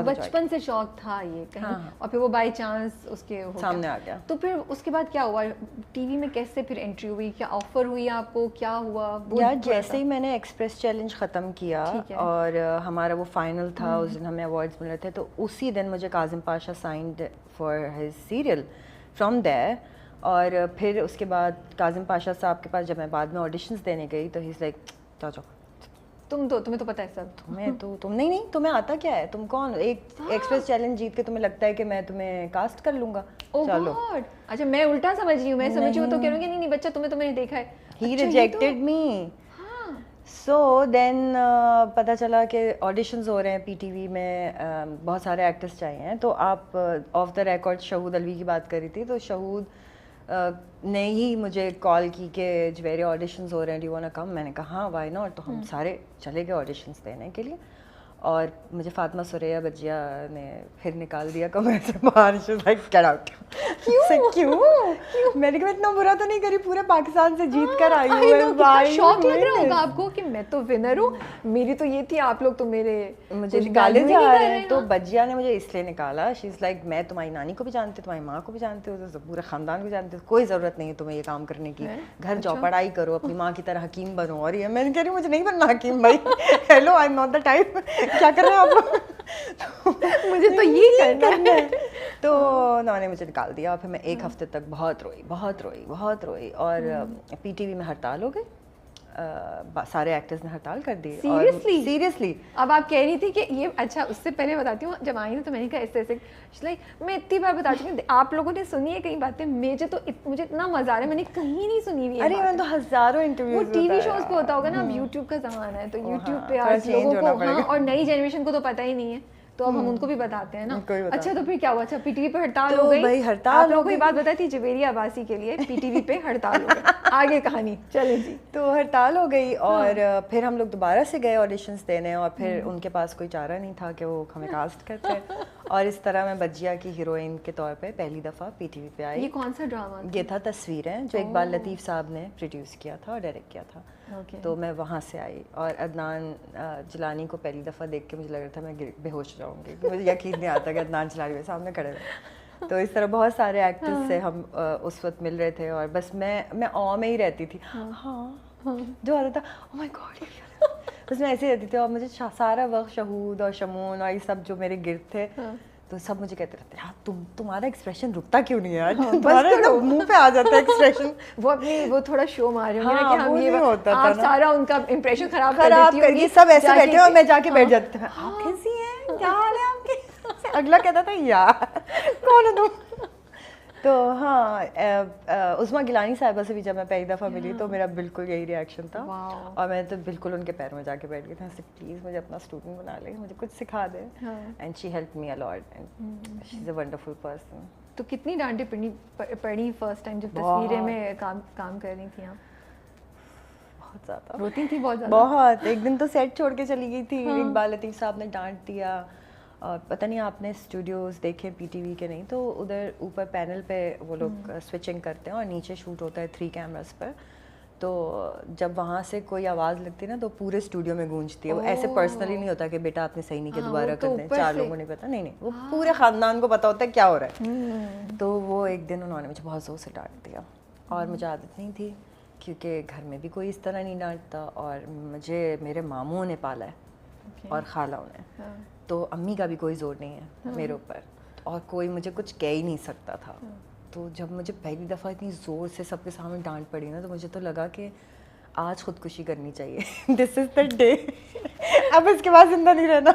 بچپن سے شوق تھا یہ کہیں اور پھر وہ بائی چانس اس کے سامنے آ گیا. تو پھر اس کے بعد کیا ہوا ٹی وی میں, کیسے پھر انٹری ہوئی, کیا آفر ہوئی آپ کو, کیا ہوا؟ یار جیسے ہی میں نے ایکسپریس چیلنج ختم کیا اور ہمارا وہ فائنل تھا, اس دن ہمیں ایوارڈس مل رہے تھے, تو اسی دن مجھے Kazim Pasha signed for his serial from there. اور پھر اس کے بعد کاظم پاشا صاحب کے پاس جب میں بعد میں آڈیشنز دینے گئی تو ہی از لائک جاؤ جاؤ, تمہیں تو پتہ ہے سب, تم نہیں تمہیں آتا کیا ہے, تم کون, ایک ایکسپریس چیلنج جیت کے تمہیں لگتا ہے کہ میں تمہیں کاسٹ کر لوں گا, چلو. اچھا میں الٹا سمجھ رہی ہوں, میں سمجھی ہوں تو کہہ رہی ہوں کہ نہیں بچہ تمہیں تو میں نے دیکھا ہے. ہی ریجیکٹڈ می. سو دین پتہ چلا کہ آڈیشنز ہو رہے ہیں پی ٹی وی میں, بہت سارے ایکٹرس چاہیے ہیں. تو آپ آف دا ریکارڈ شہود الوی کی بات کر رہی تھی, تو شہود نے ہی مجھے کال کی کہ جویری آڈیشنز ہو رہے ہیں, do you want to come. میں نے کہا ہاں وائی ناٹ. تو ہم سارے چلے گئے آڈیشنز دینے کے لیے, اور مجھے فاطمہ سریہ بجیا نے پھر نکال دیا کمرے سے باہر. Get out. کیوں؟ میں نے کہا اتنا برا تو نہیں کری, پورے پاکستان سے جیت کر آئی ہوں. شوق لگ رہا ہوگا آپ کو کہ میں تو ونر ہوں, میری تو یہ تھی, آپ لوگ تو میرے مجھے نکالے جا رہے ہیں. تو بجیا نے مجھے اس لیے نکالا, شی از لائک میں تمہاری نانی کو بھی جانتی ہوں, تمہاری ماں کو بھی جانتی ہوں, پورے خاندان کو جانتی ہوں, کوئی ضرورت نہیں ہے تمہیں یہ کام کرنے کی, گھر جاؤ پڑھائی کرو, اپنی ماں کی طرح حکیم بنو. اور یہ میں نے کہہ رہی ہوں مجھے نہیں بننا حکیم بھائی, hello I am not the type, کیا کر رہے ہیں آپ لوگ, مجھے تو یہ کرنا ہے. تو انہوں نے مجھے نکال دیا. پھر میں ایک ہفتے تک بہت روئی. اور پی ٹی وی میں ہڑتال ہو گئی, سارے ایکٹرز نے ہڑتال کر دی. سیریسلی. اب آپ کہہ رہی تھی کہ یہ, اچھا اس سے پہلے بتاتی ہوں, جب آئی نا تو میں نے کہا ایسے لائک میں اتنی بار بتا چکی ہوں, آپ لوگوں نے سنی ہے کئی باتیں, مجھے اتنا مزہ آ رہا ہے, میں نے کہیں نہیں سنی ہوئی. ارے میں تو ہزاروں انٹرویوز, وہ ٹی وی شوز پہ ہوتا ہوگا نا, اب یوٹیوب کا زمانہ ہے تو یوٹیوب پہ آج لوگوں کو, ہاں, اور نئی جنریشن کو تو پتہ ہی نہیں ہے, تو اب ہم ان کو بھی بتاتے ہیں نا. اچھا تو پھر کیا ہوا؟ اچھا پی ٹی وی پہ ہڑتال ہو گئی. آپ لوگوں کو یہ بات بتائی تھی جویری عباسی کے لیے پی ٹی وی پہ ہڑتال ہو گئی, آگے کہانی چلیں جی. تو ہڑتال ہو گئی اور پھر ہم لوگ دوبارہ سے گئے آڈیشنز دینے, اور پھر ان کے پاس کوئی چارہ نہیں تھا کہ وہ ہمیں کاسٹ کرتے. اور اس طرح میں بجیا کی ہیروئن کے طور پہ پہلی دفعہ پی ٹی وی پہ آئی. یہ کون سا ڈرامہ؟ یہ تھا تصویریں, جو اقبال لطیف صاحب نے پروڈیوس کیا تھا اور ڈائریکٹ کیا تھا. تو میں وہاں سے آئی, اور عدنان جیلانی کو پہلی دفعہ دیکھ کے مجھے لگ رہا تھا میں بے ہوش جاؤں گی, مجھے یقین نہیں آتا کہ عدنان جیلانی میرے سامنے کھڑے ہوئے. تو اس طرح بہت سارے ایکٹرز سے ہم اس وقت مل رہے تھے, اور بس میں او میں ہی رہتی تھی. ہاں جو آتا تھا او مائی گاڈ, بس میں ایسے ہی رہتی تھی. اور مجھے سارا وقت شہود اور شمون اور یہ سب جو میرے گرد تھے, تو سب مجھے کہتے رہتے ہیں تمہارا ایکسپریشن رکتا کیوں نہیں ہے یار, تمہارا منہ پہ آ جاتا ہے ایکسپریشن. وہ اپنی وہ تھوڑا شو مار رہے ہیں کہ ہم یہ آپ سارا ان کا امپریشن خراب کر یہ سب ایسے بیٹھے, اور میں جا کے بیٹھ جاتی تھی, آپ کیسی ہیں, کیا حال ہے آپ کے, اگلا کہتا تھا یار کون ہے تم. تو ہاں, عظمیٰ گیلانی صاحبہ سے بھی جب میں پہلی دفعہ ملی تو میرا بالکل یہی ریئیکشن تھا, اور میں تو بالکل ان کے پیروں میں جا کے بیٹھ گئی تھی, پلیز مجھے اپنا اسٹوڈنٹ بنا لے, مجھے کچھ سکھا دے. And she help me a lot, and she is a wonderful person. تو کتنی ڈانٹیں پڑی فرسٹ ٹائم جب تصویریں میں کام کر رہی تھیں آپ؟ بہت زیادہ روتی تھی, بہت زیادہ. بہت. ایک دن تو سیٹ چھوڑ کے چلی گئی تھی, اقبال لطیف صاحب نے ڈانٹ دیا. اور پتہ نہیں آپ نے اسٹوڈیوز دیکھے پی ٹی وی کے نہیں, تو ادھر اوپر پینل پہ وہ لوگ سوئچنگ کرتے ہیں اور نیچے شوٹ ہوتا ہے 3 کیمراز پر. تو جب وہاں سے کوئی آواز لگتی ہے نا تو پورے اسٹوڈیو میں گونجتی ہے. وہ ایسے پرسنلی نہیں ہوتا کہ بیٹا آپ نے صحیح نہیں کیا, دوبارہ کر دیں, 4 لوگوں کو نہیں پتا, نہیں, وہ پورے خاندان کو پتا ہوتا ہے کیا ہو رہا ہے. تو وہ ایک دن انہوں نے مجھے بہت زور سے ڈانٹ دیا, اور مجھے عادت نہیں تھی کیونکہ گھر میں بھی کوئی اس طرح نہیں ڈانٹتا, اور مجھے میرے ماموں نے پالا ہے اور خالہ نے, تو امی کا بھی کوئی زور نہیں ہے میرے اوپر, اور کوئی مجھے کچھ کہہ ہی نہیں سکتا تھا. تو جب مجھے پہلی دفعہ اتنی زور سے سب کے سامنے ڈانٹ پڑی نا, تو مجھے تو لگا کہ آج خودکشی کرنی چاہیے, دس از دا ڈے, اب اس کے بعد زندہ نہیں رہنا.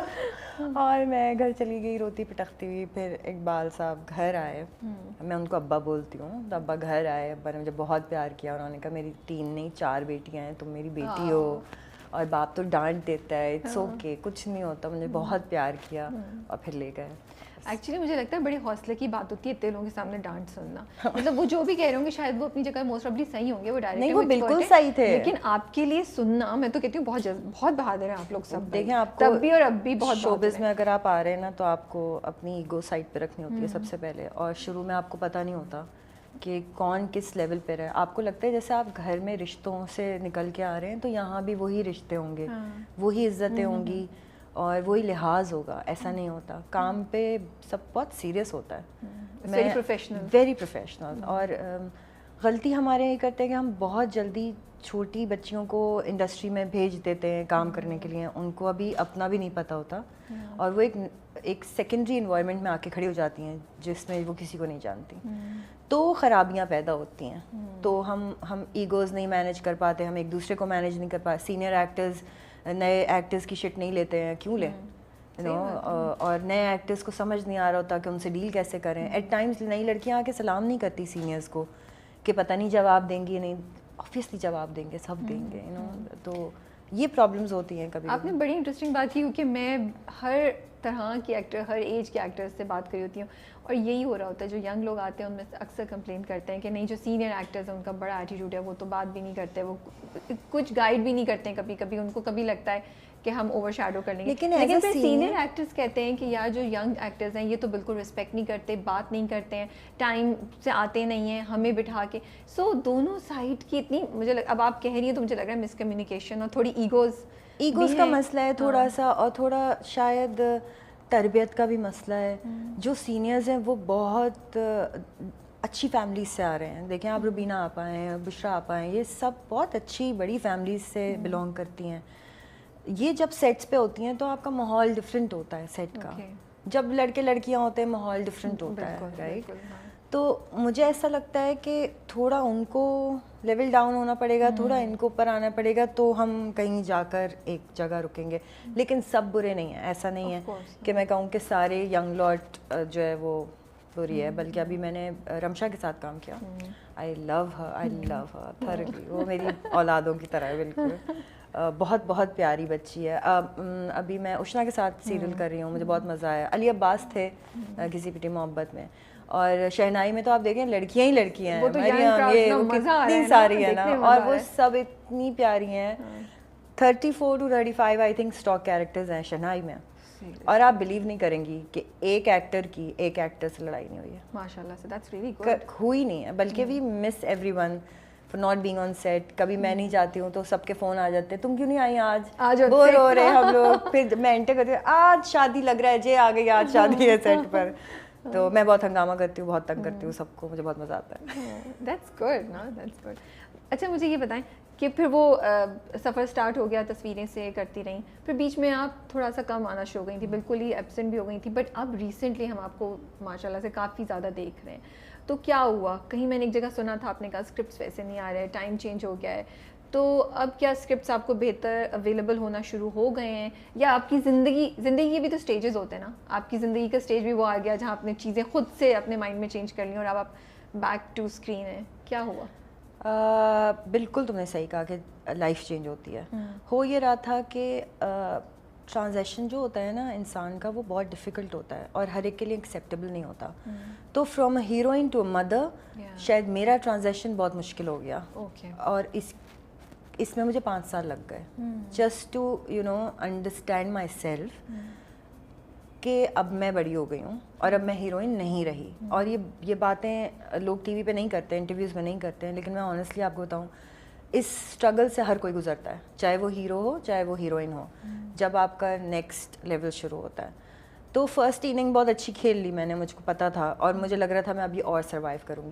اور میں گھر چلی گئی روتی پٹکتی ہوئی. پھر اقبال صاحب گھر آئے, میں ان کو ابا بولتی ہوں, تو ابا گھر آئے, ابا نے مجھے بہت پیار کیا. انہوں نے کہا میری 3 نہیں 4 بیٹیاں ہیں, تم میری بیٹی ہو, اور باپ تو ڈانٹ دیتا ہے, اٹس اوکے, کچھ نہیں ہوتا. مجھے بہت پیار کیا, اور پھر لے گئے. ایکچولی مجھے لگتا ہے بڑی حوصلے کی بات ہوتی ہے اتنے لوگوں کے سامنے ڈانٹ سننا. مطلب وہ جو بھی کہہ رہے ہوں گے شاید وہ اپنی جگہ موسٹ پروبلی صحیح ہوں گے, وہ ڈائریکٹ نہیں, وہ بالکل صحیح تھے, لیکن آپ کے لیے سننا, میں تو کہتی ہوں بہت بہادر ہیں آپ لوگ سب. دیکھیں آپ کو تب بھی اور اب بھی بہت شوبز میں اگر آپ آ رہے ہیں نا, تو آپ کو اپنی ایگو سائڈ پہ رکھنی ہوتی ہے سب سے پہلے. اور شروع میں آپ کو پتہ نہیں ہوتا کہ کون کس لیول پہ رہے. آپ کو لگتا ہے جیسے آپ گھر میں رشتوں سے نکل کے آ رہے ہیں, تو یہاں بھی وہی رشتے ہوں گے, وہی عزتیں ہوں گی, اور وہی لحاظ ہوگا. ایسا نہیں ہوتا, کام پہ سب بہت سیریس ہوتا ہے, ویری پروفیشنل. اور غلطی ہمارے یہ کرتے ہیں کہ ہم بہت جلدی چھوٹی بچیوں کو انڈسٹری میں بھیج دیتے ہیں کام کرنے کے لیے, ان کو ابھی اپنا بھی نہیں پتہ ہوتا, اور وہ ایک سیکنڈری انوائرمنٹ میں آ کے کھڑی ہو جاتی ہیں جس میں وہ کسی کو نہیں جانتی, تو خرابیاں پیدا ہوتی ہیں. تو ہم ایگوز نہیں مینیج کر پاتے, ہم ایک دوسرے کو مینیج نہیں کر پاتے. سینئر ایکٹرز نئے ایکٹرز کی شٹ نہیں لیتے ہیں, کیوں لیں, اور نئے ایکٹرز کو سمجھ نہیں آ رہا ہوتا کہ ان سے ڈیل کیسے کریں. ایٹ ٹائمز نئی لڑکیاں آ کے سلام نہیں کرتی سینئرز کو کہ پتہ نہیں جواب دیں گی, نہیں آبویسلی جواب دیں گے, سب دیں گے, تو یہ پرابلمس ہوتی ہیں. کبھی آپ نے بڑی انٹرسٹنگ بات کی, کیونکہ میں ہر طرح کی ایکٹر, ہر ایج کے ایکٹر سے بات کری ہوتی ہوں, اور یہی ہو رہا ہوتا ہے. جو ینگ لوگ آتے ہیں ان میں سے اکثر کمپلین کرتے ہیں کہ نہیں جو سینئر ایکٹرز ہیں ان کا بڑا ایٹیٹیوڈ ہے, وہ تو بات بھی نہیں کرتے, وہ کچھ گائیڈ بھی نہیں کرتے ہیں. کبھی کبھی ان کو کبھی لگتا ہے کہ ہم اوور شیڈو کر لیں گے, لیکن پھر سینئر ایکٹرز کہتے ہیں کہ یار جو ینگ ایکٹرز ہیں یہ تو بالکل رسپیکٹ نہیں کرتے, بات نہیں کرتے ہیں, ٹائم سے آتے نہیں ہیں ہمیں بٹھا کے. سو دونوں سائڈ کی اتنی مجھے اب آپ کہہ رہی ہیں تو مجھے لگ رہا ہے مس کمیونیکیشن اور تھوڑی ایگوز کا مسئلہ ہے تھوڑا سا, اور تھوڑا شاید تربیت کا بھی مسئلہ ہے. جو سینئرز ہیں وہ بہت اچھی فیملیز سے آ رہے ہیں. دیکھیں آپ روبینہ آپا ہیں, بشرا آپا ہیں, یہ سب بہت اچھی بڑی فیملیز سے بلانگ کرتی ہیں. یہ جب سیٹس پہ ہوتی ہیں تو آپ کا ماحول ڈفرینٹ ہوتا ہے سیٹ کا. جب لڑکے لڑکیاں ہوتے ہیں ماحول ڈفرینٹ ہوتا ہے, رائٹ. تو مجھے ایسا لگتا ہے کہ تھوڑا ان کو لیول ڈاؤن ہونا پڑے گا, تھوڑا ان کو اوپر آنا پڑے گا, تو ہم کہیں جا کر ایک جگہ رکیں گے. لیکن سب برے نہیں ہیں, ایسا نہیں ہے کہ میں کہوں کہ سارے ینگ لاٹ جو ہے وہ بری ہے. بلکہ ابھی میں نے رمشا کے ساتھ کام کیا, آئی لو ہر تھرلی, وہ میری اولادوں کی طرح ہے بالکل. بہت بہت پیاری بچی ہے. ابھی میں اشنا کے ساتھ سیریل کر رہی ہوں, مجھے بہت مزہ آیا. علی عباس تھے کسی پٹی محبت میں, اور شہنائی میں تو آپ دیکھیں لڑکیاں ہی لڑکیاں ہیں, کتنی ساری ہیں نا, اور وہ سب اتنی پیاری ہیں. 34 to 35 I think stock characters ہیں شہنائی میں, اور آپ بلیو نہیں کریں گی کہ ایک ایکٹر کی ایک ایکٹر سے لڑائی نہیں ہوئی ہے. ماشاءاللہ سے دیٹس ریلی گڈ. ہوئی نہیں ہے, بلکہ we miss everyone for not being on set. کبھی میں نہیں جاتی ہوں تو سب کے فون آ جاتے ہیں, تم کیوں نہیں آئی آج, بور ہو رہے ہم لوگ. پھر میں انٹر کرتی ہوں, آج شادی لگ رہا ہے جی, آ گئی آج شادی ہے سیٹ پر. تو میں بہت ہنگامہ کرتی ہوں, بہت تنگ کرتی ہوں سب کو, مجھے بہت مزہ آتا ہے. دیٹس گڈ نا, دیٹس گڈ. اچھا مجھے یہ بتائیں کہ پھر وہ سفر اسٹارٹ ہو گیا, تصویریں سے کرتی رہیں, پھر بیچ میں آپ تھوڑا سا کم آنا شروع ہو گئی تھی, بالکل ہی ایبسنٹ بھی ہو گئی تھی, بٹ اب ریسنٹلی ہم آپ کو ماشاء اللہ سے کافی زیادہ دیکھ رہے ہیں. تو کیا ہوا؟ کہیں میں نے ایک جگہ سنا تھا آپ نے کہا اسکرپٹس ویسے نہیں آ رہے, ٹائم چینج ہو گیا ہے, تو اب کیا اسکرپٹس آپ کو بہتر اویلیبل ہونا شروع ہو گئے ہیں, یا آپ کی زندگی کے بھی تو اسٹیجز ہوتے ہیں نا, آپ کی زندگی کا اسٹیج بھی وہ آ گیا جہاں آپ نے چیزیں خود سے اپنے مائنڈ میں چینج کر لیں اور اب آپ بیک ٹو اسکرین ہیں, کیا ہوا؟ بالکل تم نے صحیح کہا کہ لائف چینج ہوتی ہے. ہو یہ رہا تھا کہ ٹرانزیکشن جو ہوتا ہے نا انسان کا, وہ بہت ڈیفیکلٹ ہوتا ہے اور ہر ایک کے لیے ایکسیپٹیبل نہیں ہوتا. تو from a heroine to a mother, شاید میرا ٹرانزیکشن بہت مشکل ہو گیا, اور اس میں مجھے 5 سال لگ گئے just to understand myself کہ اب میں بڑی ہو گئی ہوں اور اب میں ہیروئن نہیں رہی. اور یہ باتیں لوگ ٹی وی پہ نہیں کرتے, انٹرویوز میں نہیں کرتے ہیں, لیکن میں آنیسٹلی آپ کو بتاؤں اس اسٹرگل سے ہر کوئی گزرتا ہے, چاہے وہ ہیرو ہو چاہے وہ ہیروئن ہو. جب آپ کا نیکسٹ لیول شروع ہوتا ہے, تو فرسٹ اننگ بہت اچھی کھیل لی میں نے, مجھ کو پتا تھا, اور مجھے لگ رہا تھا میں ابھی اور سروائیو کروں گی.